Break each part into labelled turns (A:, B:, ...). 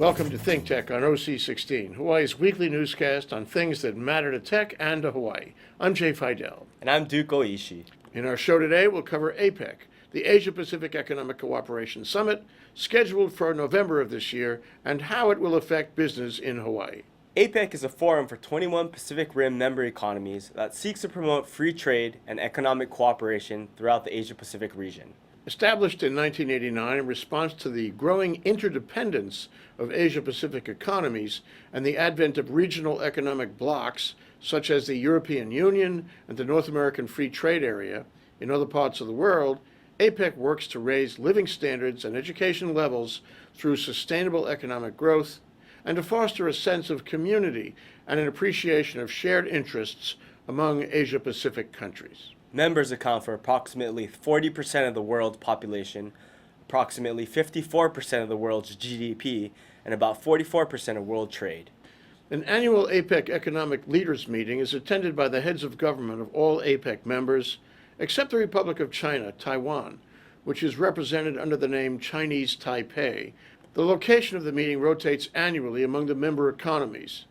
A: Welcome to ThinkTech on OC16, Hawaii's weekly newscast on things that matter to tech and to Hawaii. I'm Jay Fidell.
B: And I'm Duke Oishi.
A: In our show today, we'll cover APEC, the Asia-Pacific Economic Cooperation Summit, scheduled for November of this year, and how it will affect business in Hawaii.
B: APEC is a forum for 21 Pacific Rim member economies that seeks to promote free trade and economic cooperation throughout the Asia-Pacific region.
A: Established in 1989 in response to the growing interdependence of Asia-Pacific economies and the advent of regional economic blocs, such as the European Union and the North American Free Trade Area, in other parts of the world, APEC works to raise living standards and education levels through sustainable economic growth and to foster a sense of community and an appreciation of shared interests among Asia-Pacific countries.
B: Members account for approximately 40% of the world's population, approximately 54% of the world's GDP, and about 44% of world trade.
A: An annual APEC Economic Leaders Meeting is attended by the heads of government of all APEC members, except the Republic of China, Taiwan, which is represented under the name Chinese Taipei. The location of the meeting rotates annually among the member economies,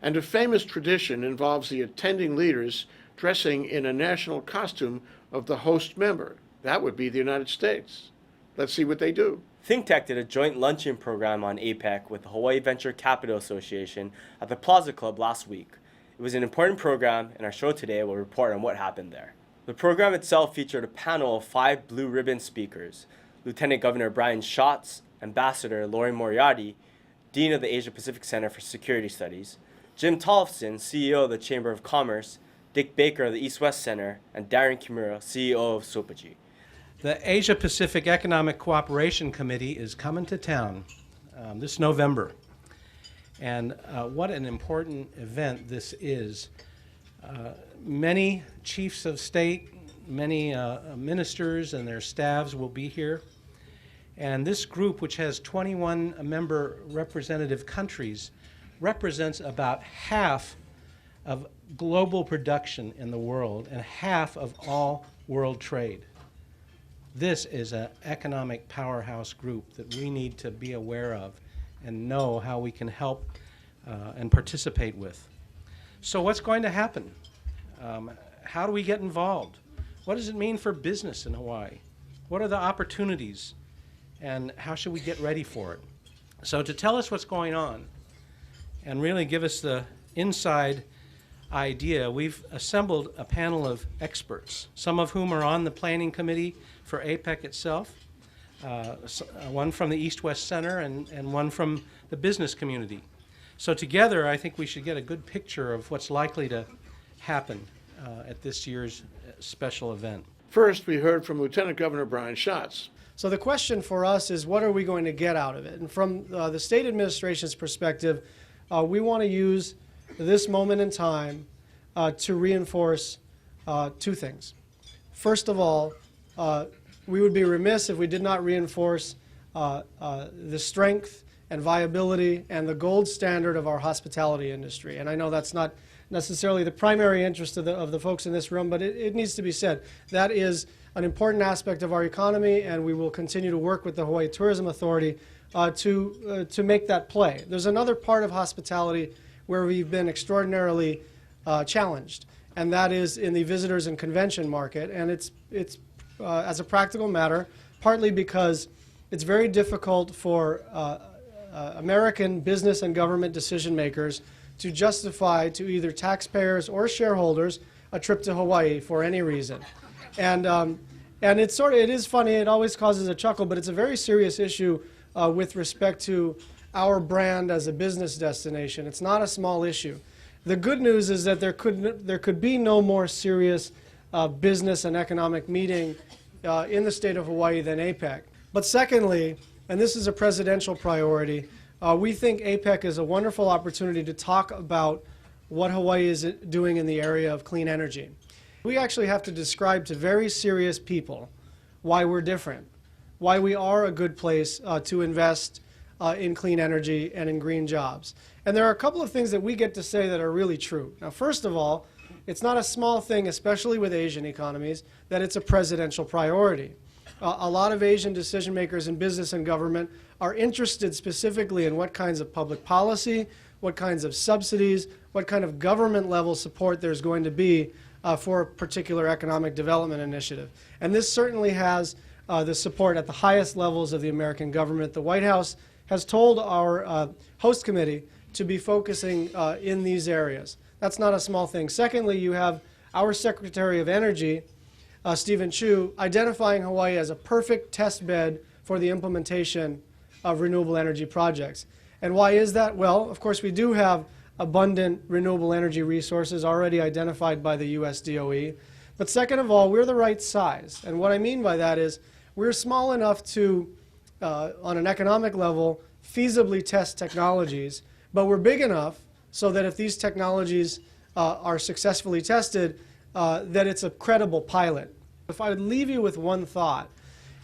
A: and a famous tradition involves the attending leaders dressing in a national costume of the host member. That would be the United States. Let's see what they do.
B: ThinkTech did a joint luncheon program on APEC with the Hawaii Venture Capital Association at the Plaza Club last week. It was an important program, and our show today will report on what happened there. The program itself featured a panel of 5 blue ribbon speakers: Lieutenant Governor Brian Schatz, Ambassador Lori Moriarty, Dean of the Asia Pacific Center for Security Studies, Jim Tollefsen, CEO of the Chamber of Commerce, Dick Baker of the East-West Center, and Darren Kimora, CEO of Sopogy.
C: The Asia-Pacific Economic Cooperation Committee is coming to town this November. And what an important event this is. Many chiefs of state, many ministers and their staffs will be here. And this group, which has 21 member representative countries, represents about half of global production in the world and half of all world trade. This is an economic powerhouse group that we need to be aware of and know how we can help and participate with. So what's going to happen? How do we get involved? What does it mean for business in Hawaii? What are the opportunities? And how should we get ready for it? So to tell us what's going on and really give us the inside idea, we've assembled a panel of experts, some of whom are on the planning committee for APEC itself, one from the East-West Center and one from the business community. So together, I think we should get a good picture of what's likely to happen at this year's special event.
A: First, we heard from Lieutenant Governor Brian Schatz.
D: So the question for us is, what are we going to get out of it? And from the state administration's perspective, we want to use this moment in time to reinforce 2 things. First of all, we would be remiss if we did not reinforce the strength and viability and the gold standard of our hospitality industry. And I know that's not necessarily the primary interest of the folks in this room, but it needs to be said. That is an important aspect of our economy, and we will continue to work with the Hawaii Tourism Authority to make that play. There's another part of hospitality where we've been extraordinarily challenged, and that is in the visitors and convention market. And it's as a practical matter, partly because it's very difficult for American business and government decision makers to justify to either taxpayers or shareholders a trip to Hawaii for any reason. And it is funny, it always causes a chuckle, but it's a very serious issue with respect to our brand as a business destination. It's not a small issue. The good news is that there could be no more serious business and economic meeting in the state of Hawaii than APEC. But secondly, and this is a presidential priority, we think APEC is a wonderful opportunity to talk about what Hawaii is doing in the area of clean energy. We actually have to describe to very serious people why we're different, why we are a good place to invest in clean energy and in green jobs. And there are a couple of things that we get to say that are really true. Now, first of all, it's not a small thing, especially with Asian economies, that it's a presidential priority. A lot of Asian decision makers in business and government are interested specifically in what kinds of public policy, what kinds of subsidies, what kind of government level support there's going to be for a particular economic development initiative. And this certainly has the support at the highest levels of the American government. The White House has told our host committee to be focusing in these areas. That's not a small thing. Secondly, you have our Secretary of Energy, Stephen Chu, identifying Hawaii as a perfect test bed for the implementation of renewable energy projects. And why is that? Well, of course, we do have abundant renewable energy resources already identified by the US DOE. But second of all, we're the right size. And what I mean by that is we're small enough to, on an economic level, feasibly test technologies, but we're big enough so that if these technologies are successfully tested, that it's a credible pilot. If I would leave you with one thought,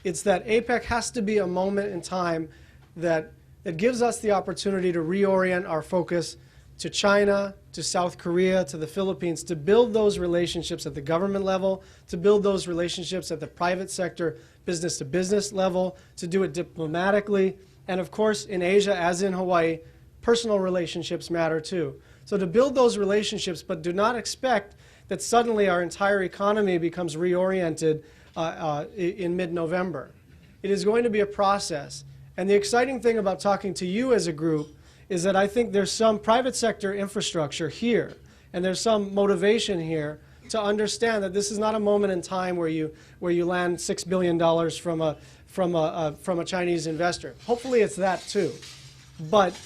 D: it's that APEC has to be a moment in time that gives us the opportunity to reorient our focus to China, to South Korea, to the Philippines, to build those relationships at the government level, to build those relationships at the private sector, business-to-business level, to do it diplomatically. And of course, in Asia, as in Hawaii, personal relationships matter too. So to build those relationships, but do not expect that suddenly our entire economy becomes reoriented in mid-November. It is going to be a process. And the exciting thing about talking to you as a group is that I think there's some private sector infrastructure here, and there's some motivation here to understand that this is not a moment in time where you land $6 billion from a Chinese investor. Hopefully it's that too. But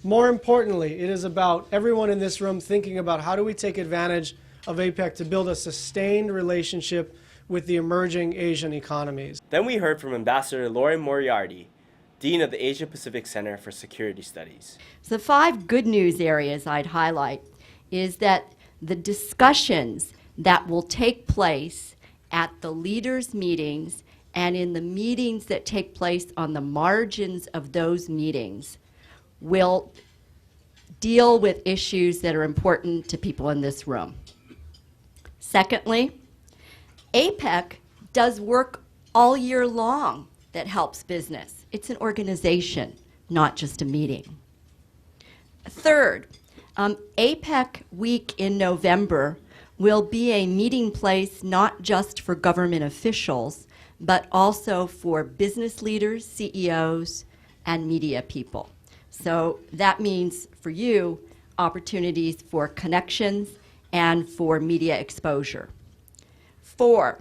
D: more importantly, it is about everyone in this room thinking about how do we take advantage of APEC to build a sustained relationship with the emerging Asian economies.
B: Then we heard from Ambassador Lauren Moriarty, Dean of the Asia Pacific Center for Security Studies.
E: So the 5 good news areas I'd highlight is that the discussions that will take place at the leaders' meetings and in the meetings that take place on the margins of those meetings will deal with issues that are important to people in this room. Secondly, APEC does work all year long that helps business. It's an organization, not just a meeting. Third, APEC week in November will be a meeting place not just for government officials, but also for business leaders, CEOs, and media people. So that means for you opportunities for connections and for media exposure. 4,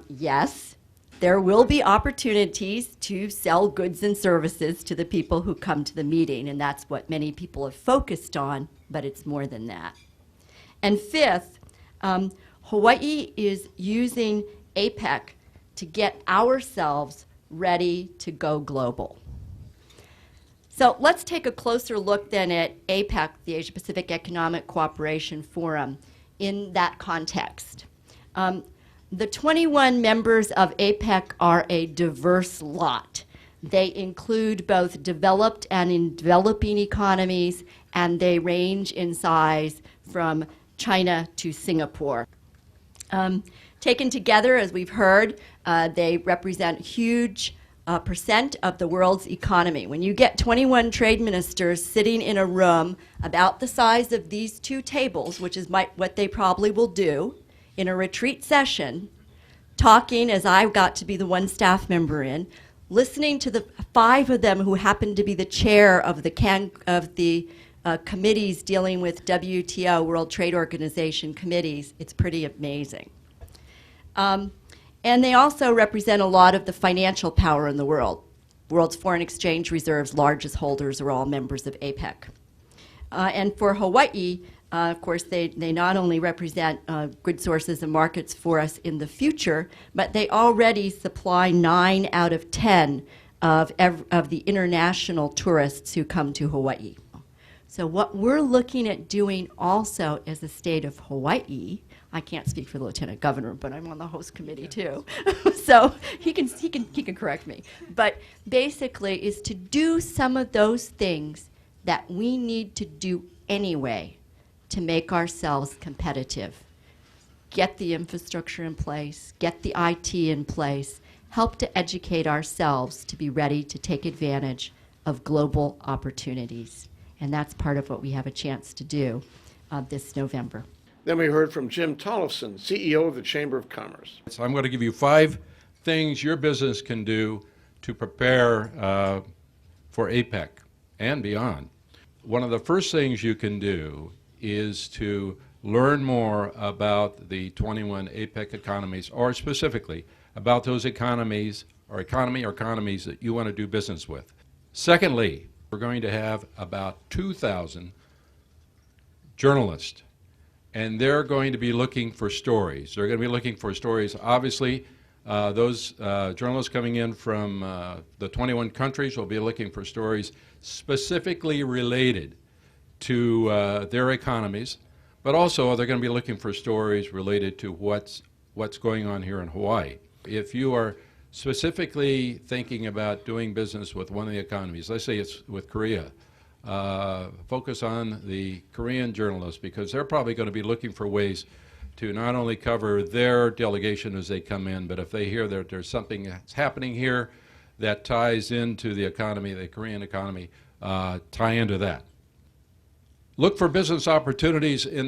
E: yes, there will be opportunities to sell goods and services to the people who come to the meeting, and that's what many people have focused on, but it's more than that. And 5th, Hawaii is using APEC to get ourselves ready to go global. So let's take a closer look then at APEC, the Asia Pacific Economic Cooperation Forum, in that context. The 21 members of APEC are a diverse lot. They include both developed and in developing economies, and they range in size from China to Singapore. Taken together, as we've heard, they represent huge percent of the world's economy. When you get 21 trade ministers sitting in a room about the size of these 2 tables, which is what they probably will do, in a retreat session, talking as I got to be the one staff member in, listening to the 5 of them who happen to be the chair of the committees dealing with WTO, World Trade Organization committees, it's pretty amazing. And they also represent a lot of the financial power in the world. World's foreign exchange reserves largest holders are all members of APEC. And for Hawaii, of course, they not only represent good sources and markets for us in the future, but they already supply 9 out of 10 of the international tourists who come to Hawaii. So what we're looking at doing also as the state of Hawaii, I can't speak for the lieutenant governor, but I'm on the host committee too, so he can correct me. But basically, is to do some of those things that we need to do anyway to make ourselves competitive. Get the infrastructure in place, get the IT in place, help to educate ourselves to be ready to take advantage of global opportunities. And that's part of what we have a chance to do this November.
A: Then we heard from Jim Tollefsen, CEO of the Chamber of Commerce.
F: So I'm going to give you 5 things your business can do to prepare for APEC and beyond. One of the first things you can do is to learn more about the 21 APEC economies, or specifically about those economies or economies that you want to do business with. Secondly, we're going to have about 2,000 journalists, and they're going to be looking for stories. They're going to be looking for stories. Obviously, those journalists coming in from the 21 countries will be looking for stories specifically related to their economies, but also they're going to be looking for stories related to what's going on here in Hawaii. If you are specifically thinking about doing business with one of the economies, let's say it's with Korea, focus on the Korean journalists, because they're probably going to be looking for ways to not only cover their delegation as they come in, but if they hear that there's something that's happening here that ties into the economy, the Korean economy, tie into that. Look for business opportunities in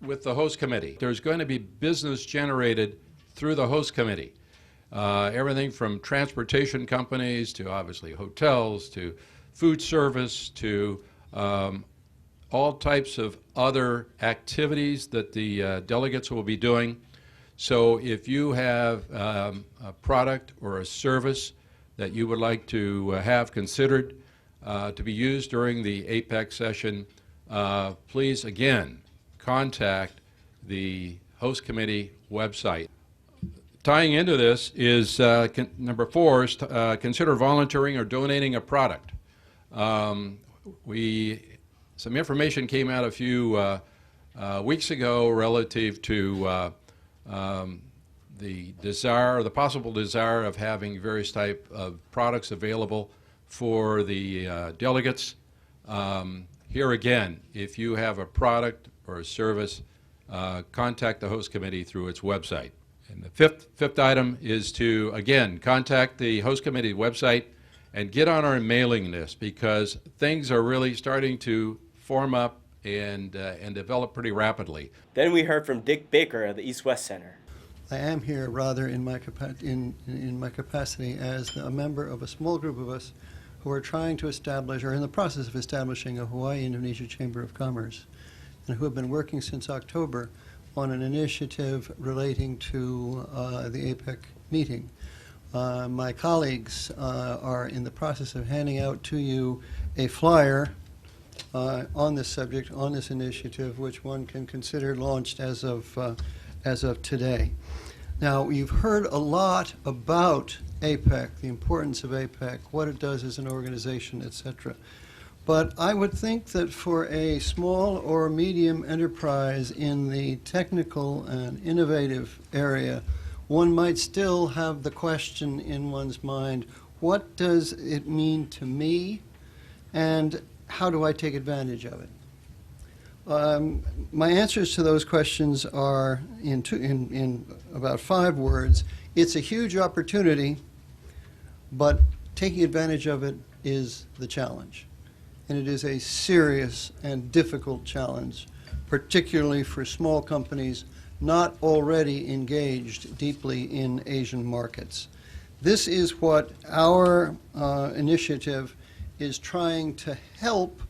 F: with the host committee. There's going to be business generated through the host committee. Everything from transportation companies to obviously hotels to food service to all types of other activities that the delegates will be doing. So if you have a product or a service that you would like to have considered to be used during the APEC session, please again contact the host committee website. Tying into this is number 4 is consider volunteering or donating a product. Some information came out a few weeks ago relative to the possible desire of having various type of products available for the delegates. Here again, if you have a product or a service, contact the host committee through its website. And the fifth item is to, again, contact the host committee website and get on our mailing list, because things are really starting to form up and develop pretty rapidly.
B: Then we heard from Dick Baker of the East-West Center.
G: I am here rather in my capacity as a member of a small group of us who are trying to establish, or in the process of establishing, a Hawaii-Indonesia Chamber of Commerce, and who have been working since October on an initiative relating to the APEC meeting. My colleagues are in the process of handing out to you a flyer on this subject, on this initiative, which one can consider launched as of today. Now, you've heard a lot about APEC, the importance of APEC, what it does as an organization, etc. But I would think that for a small or medium enterprise in the technical and innovative area, one might still have the question in one's mind, what does it mean to me, and how do I take advantage of it? My answers to those questions are in about 5 words. It's a huge opportunity, but taking advantage of it is the challenge. And it is a serious and difficult challenge, particularly for small companies not already engaged deeply in Asian markets. This is what our initiative is trying to help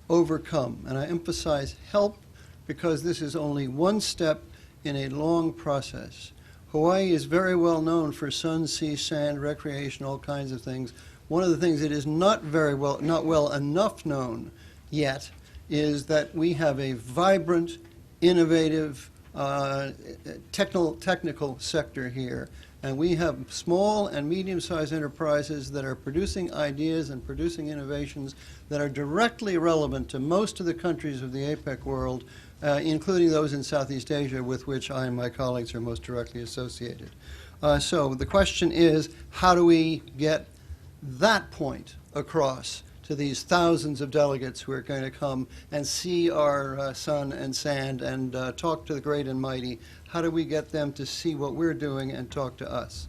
G: overcome. And I emphasize help because this is only one step in a long process. Hawaii is very well known for sun, sea, sand, recreation, all kinds of things. One of the things that is not well enough known yet is that we have a vibrant, innovative, technical sector here. And we have small and medium-sized enterprises that are producing ideas and producing innovations that are directly relevant to most of the countries of the APEC world, including those in Southeast Asia with which I and my colleagues are most directly associated. So the question is, how do we get that point across to these thousands of delegates who are going to come and see our sun and sand and talk to the great and mighty? How do we get them to see what we're doing and talk to us?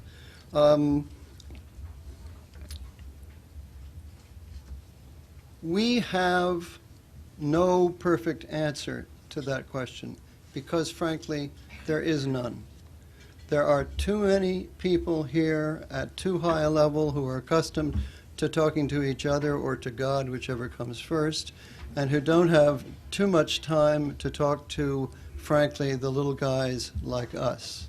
G: We have no perfect answer to that question because, frankly, there is none. There are too many people here at too high a level who are accustomed to talking to each other or to God, whichever comes first, and who don't have too much time to talk to, frankly, the little guys like us.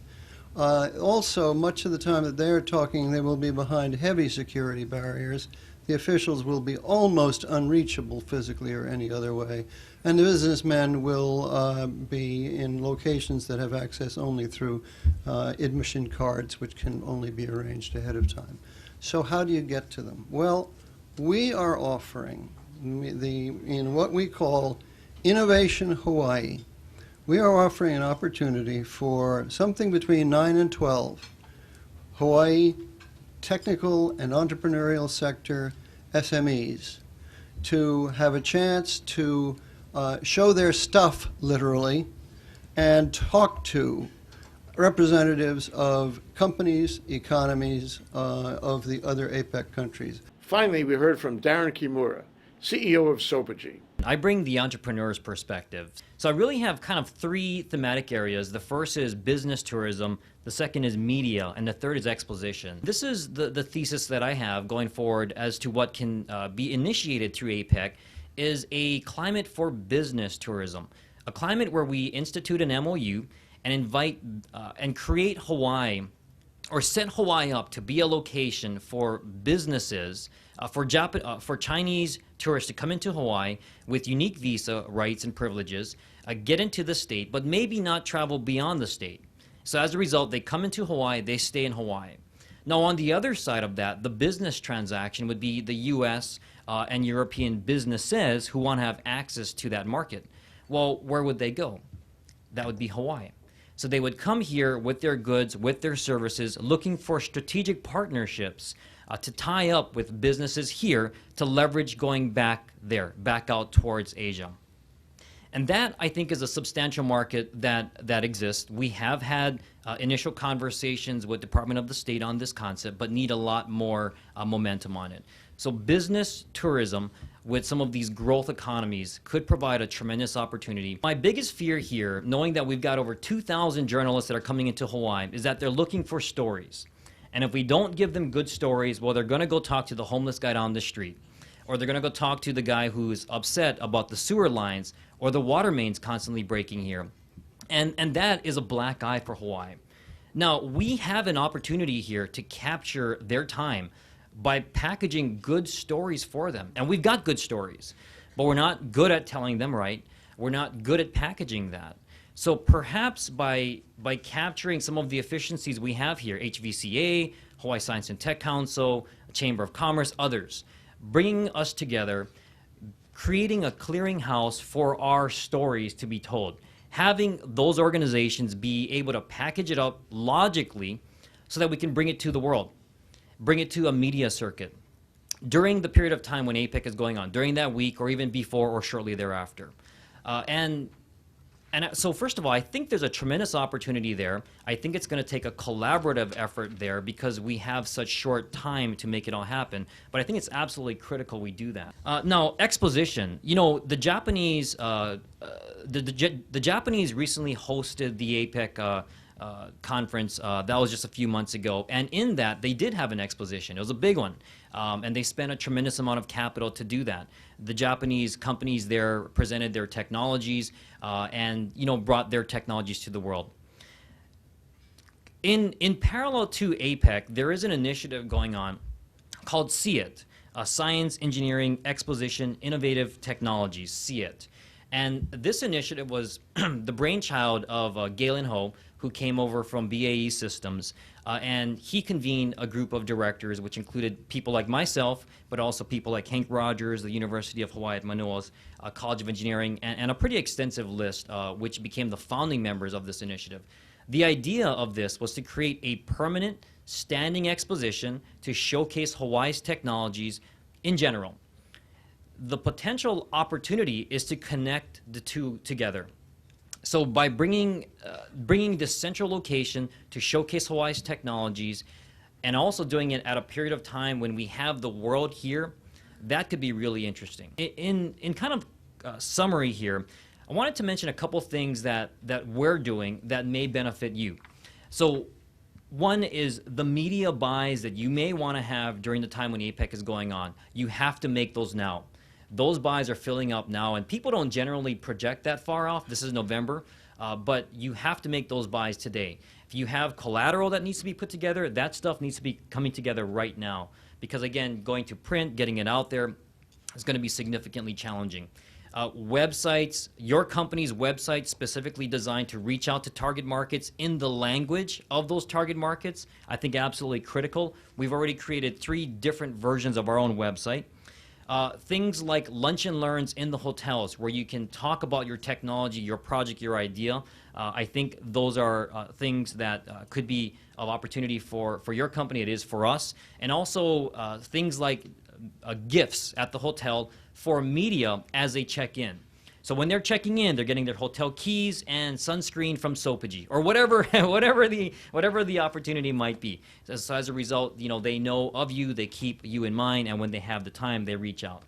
G: Also, much of the time that they're talking, they will be behind heavy security barriers. The officials will be almost unreachable physically or any other way, and the businessmen will be in locations that have access only through admission cards, which can only be arranged ahead of time. So how do you get to them? Well, we are offering in what we call Innovation Hawaii, we are offering an opportunity for something between 9 and 12 Hawaii technical and entrepreneurial sector SMEs to have a chance to show their stuff, literally, and talk to representatives of companies, economies of the other APEC countries.
A: Finally, we heard from Darren Kimora, CEO of Sopogy.
H: I bring the entrepreneur's perspective. So I really have kind of three thematic areas. The first is business tourism, the second is media, and the third is exposition. This is the thesis that I have going forward as to what can be initiated through APEC is a climate for business tourism, a climate where we institute an MOU and invite and create Hawaii or set Hawaii up to be a location for businesses, for Chinese tourists to come into Hawaii with unique visa rights and privileges, get into the state, but maybe not travel beyond the state. So as a result, they come into Hawaii, they stay in Hawaii. Now, on the other side of that, the business transaction would be the U.S. And European businesses who want to have access to that market. Well, where would they go? That would be Hawaii. So they would come here with their goods, with their services, looking for strategic partnerships to tie up with businesses here to leverage going back there, back out towards Asia. And that, I think, is a substantial market that exists. We have had initial conversations with Department of the State on this concept, but need a lot more momentum on it. So business tourism with some of these growth economies could provide a tremendous opportunity. My biggest fear here, knowing that we've got over 2,000 journalists that are coming into Hawaii, is that they're looking for stories. And if we don't give them good stories, well, they're going to go talk to the homeless guy down the street, or they're going to go talk to the guy who's upset about the sewer lines or the water mains constantly breaking here. And that is a black eye for Hawaii. Now, we have an opportunity here to capture their time by packaging good stories for them. And we've got good stories, but we're not good at telling them right. We're not good at packaging that. So perhaps by capturing some of the efficiencies we have here, HVCA, Hawaii Science and Tech Council, Chamber of Commerce, others, bringing us together, creating a clearinghouse for our stories to be told, having those organizations be able to package it up logically so that we can bring it to the world, bring it to a media circuit during the period of time when APEC is going on, during that week or even before or shortly thereafter. So first of all, I think there's a tremendous opportunity there. I think it's going to take a collaborative effort there because we have such short time to make it all happen. But I think it's absolutely critical we do that. Now, exposition. You know, the Japanese, the Japanese recently hosted the APEC conference. That was just a few months ago. And in that, they did have an exposition. It was a big one. And they spent a tremendous amount of capital to do that. The Japanese companies there presented their technologies and, you know, brought their technologies to the world. In parallel to APEC, there is an initiative going on called SEEIT, Science, Engineering, Exposition, Innovative Technologies, SEEIT. And this initiative was the brainchild of Galen Ho, who came over from BAE Systems, and he convened a group of directors, which included people like myself, but also people like Hank Rogers, the University of Hawaii at Manoa's College of Engineering, and a pretty extensive list, which became the founding members of this initiative. The idea of this was to create a permanent standing exposition to showcase Hawaii's technologies in general. The potential opportunity is to connect the two together. So by bringing this central location to showcase Hawaii's technologies, and also doing it at a period of time when we have the world here, that could be really interesting. In kind of summary here, I wanted to mention a couple things that we're doing that may benefit you. So one is the media buys that you may want to have during the time when APEC is going on. You have to make those now. Those buys are filling up now, and people don't generally project that far off. This is November, but you have to make those buys today. If you have collateral that needs to be put together, that stuff needs to be coming together right now. Because again, going to print, getting it out there is going to be significantly challenging. Websites, your company's website specifically designed to reach out to target markets in the language of those target markets, I think absolutely critical. We've already created 3 different versions of our own website. Things like lunch and learns in the hotels where you can talk about your technology, your project, your idea. I think those are things that could be of opportunity for your company. It is for us. And also things like gifts at the hotel for media as they check in. So when they're checking in, they're getting their hotel keys and sunscreen from Sopogy, or whatever the opportunity might be. So as a result, they know of you, they keep you in mind, and when they have the time, they reach out.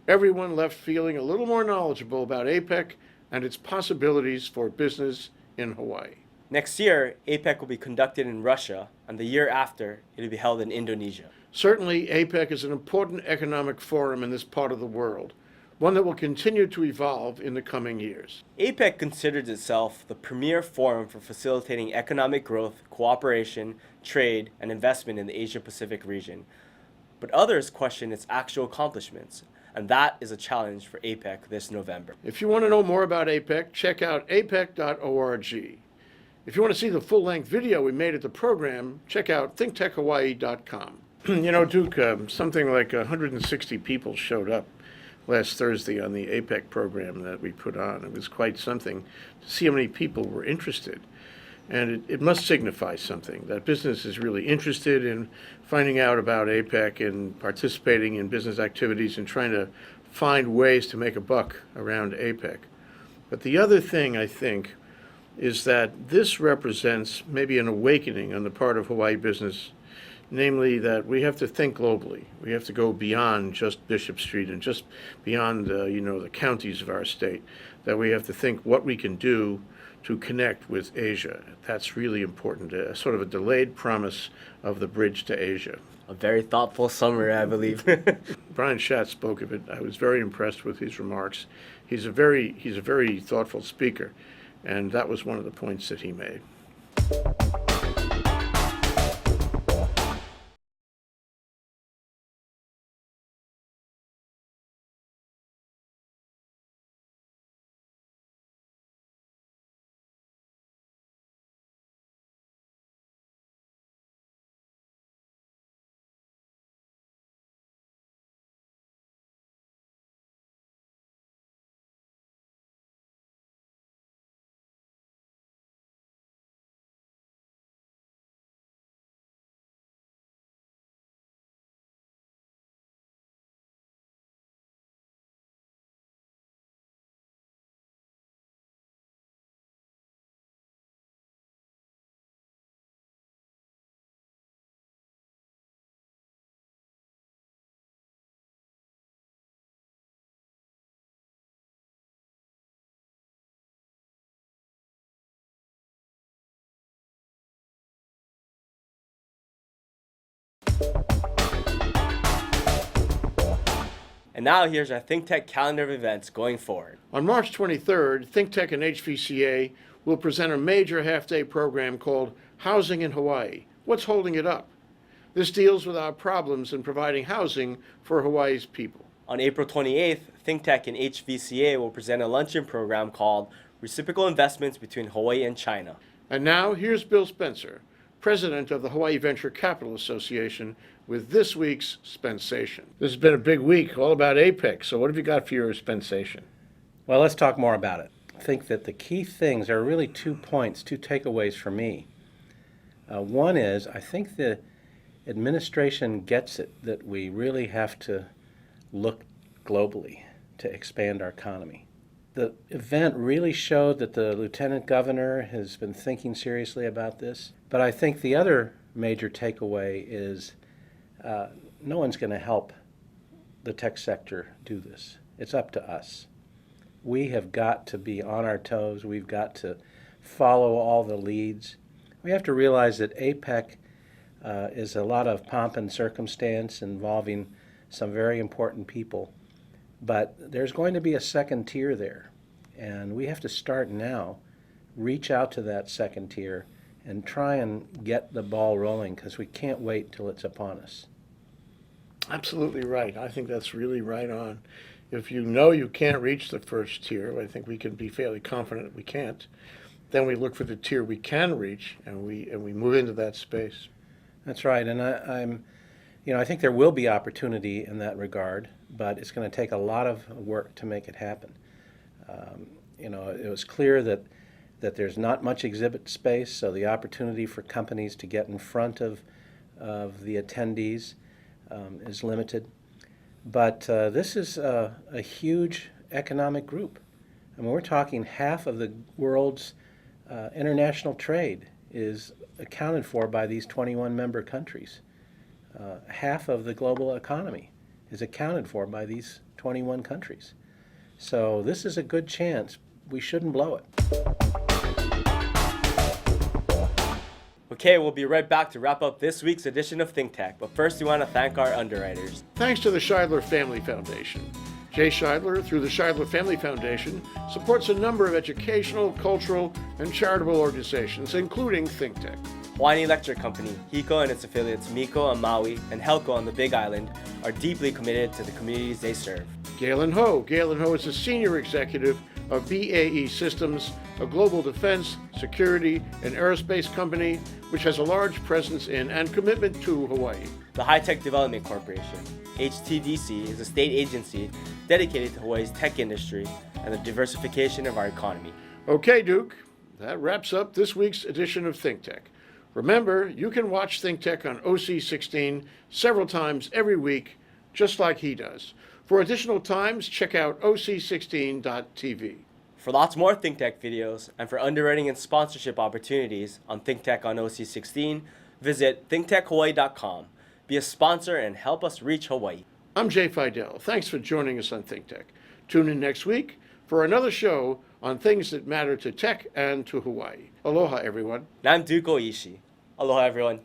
A: Everyone left feeling a little more knowledgeable about APEC and its possibilities for business in Hawaii.
B: Next year, APEC will be conducted in Russia, and the year after, it will be held in Indonesia.
A: Certainly, APEC is an important economic forum in this part of the world, one that will continue to evolve in the coming years.
B: APEC considers itself the premier forum for facilitating economic growth, cooperation, trade, and investment in the Asia-Pacific region. But others question its actual accomplishments, and that is a challenge for APEC this November.
A: If you want to know more about APEC, check out apec.org. If you want to see the full-length video we made at the program, check out thinktechhawaii.com. Duke, something like 160 people showed up last Thursday on the APEC program that we put on. It was quite something to see how many people were interested. And it must signify something, that business is really interested in finding out about APEC and participating in business activities and trying to find ways to make a buck around APEC. But the other thing, I think, is that this represents maybe an awakening on the part of Hawaii business, namely that we have to think globally. We have to go beyond just Bishop Street and just beyond the counties of our state, that we have to think what we can do to connect with Asia. That's really important, sort of a delayed promise of the bridge to Asia.
B: A very thoughtful summary, I believe.
A: Brian Schatz spoke of it. I was very impressed with his remarks. He's a very thoughtful speaker, and that was one of the points that he made.
B: And now here's our ThinkTech calendar of events going forward.
A: On March 23rd, ThinkTech and HVCA will present a major half-day program called Housing in Hawaii. What's holding it up? This deals with our problems in providing housing for Hawaii's people.
B: On April 28th, ThinkTech and HVCA will present a luncheon program called Reciprocal Investments Between Hawaii and China.
A: And now, here's Bill Spencer, president of the Hawaii Venture Capital Association, with this week's Spensation. This has been a big week, all about APEC, so what have you got for your Spensation?
C: Well, let's talk more about it. I think that the key things are really 2 points, 2 takeaways for me. One is, I think the administration gets it that we really have to look globally to expand our economy. The event really showed that the lieutenant governor has been thinking seriously about this, but I think the other
I: major takeaway is no one's going to help the tech sector do this. It's up to us. We have got to be on our toes. We've got to follow all the leads. We have to realize that APEC is a lot of pomp and circumstance involving some very important people. But there's going to be a second tier there. And we have to start now, reach out to that second tier, and try and get the ball rolling, because we can't wait till it's upon us.
A: Absolutely right. I think that's really right on. If you know you can't reach the first tier, I think we can be fairly confident we can't, then we look for the tier we can reach, and we move into that space.
I: That's right, and I think there will be opportunity in that regard, but it's going to take a lot of work to make it happen. It was clear that there's not much exhibit space, so the opportunity for companies to get in front of the attendees is limited. But this is a huge economic group. I mean, we're talking half of the world's international trade is accounted for by these 21 member countries. Half of the global economy is accounted for by these 21 countries. So this is a good chance. We shouldn't blow it.
B: Okay, we'll be right back to wrap up this week's edition of ThinkTech, but first we want to thank our underwriters.
A: Thanks to the Scheidler Family Foundation. Jay Scheidler, through the Scheidler Family Foundation, supports a number of educational, cultural, and charitable organizations, including ThinkTech.
B: Hawaiian Electric Company, HECO and its affiliates Miko and Maui, and Helco on the Big Island are deeply committed to the communities they serve.
A: Galen Ho. Galen Ho is a senior executive of BAE Systems, a global defense, security, and aerospace company which has a large presence in and commitment to Hawaii.
B: The High Tech Development Corporation, HTDC, is a state agency dedicated to Hawaii's tech industry and the diversification of our economy.
A: Okay, Duke, that wraps up this week's edition of ThinkTech. Remember, you can watch ThinkTech on OC16 several times every week, just like he does. For additional times, check out oc16.tv.
B: For lots more ThinkTech videos and for underwriting and sponsorship opportunities on ThinkTech on OC16, visit thinktechhawaii.com. Be a sponsor and help us reach Hawaii.
A: I'm Jay Fidell. Thanks for joining us on ThinkTech. Tune in next week for another show on things that matter to tech and to Hawaii. Aloha, everyone.
B: And I'm Duke Oishi. Aloha, everyone.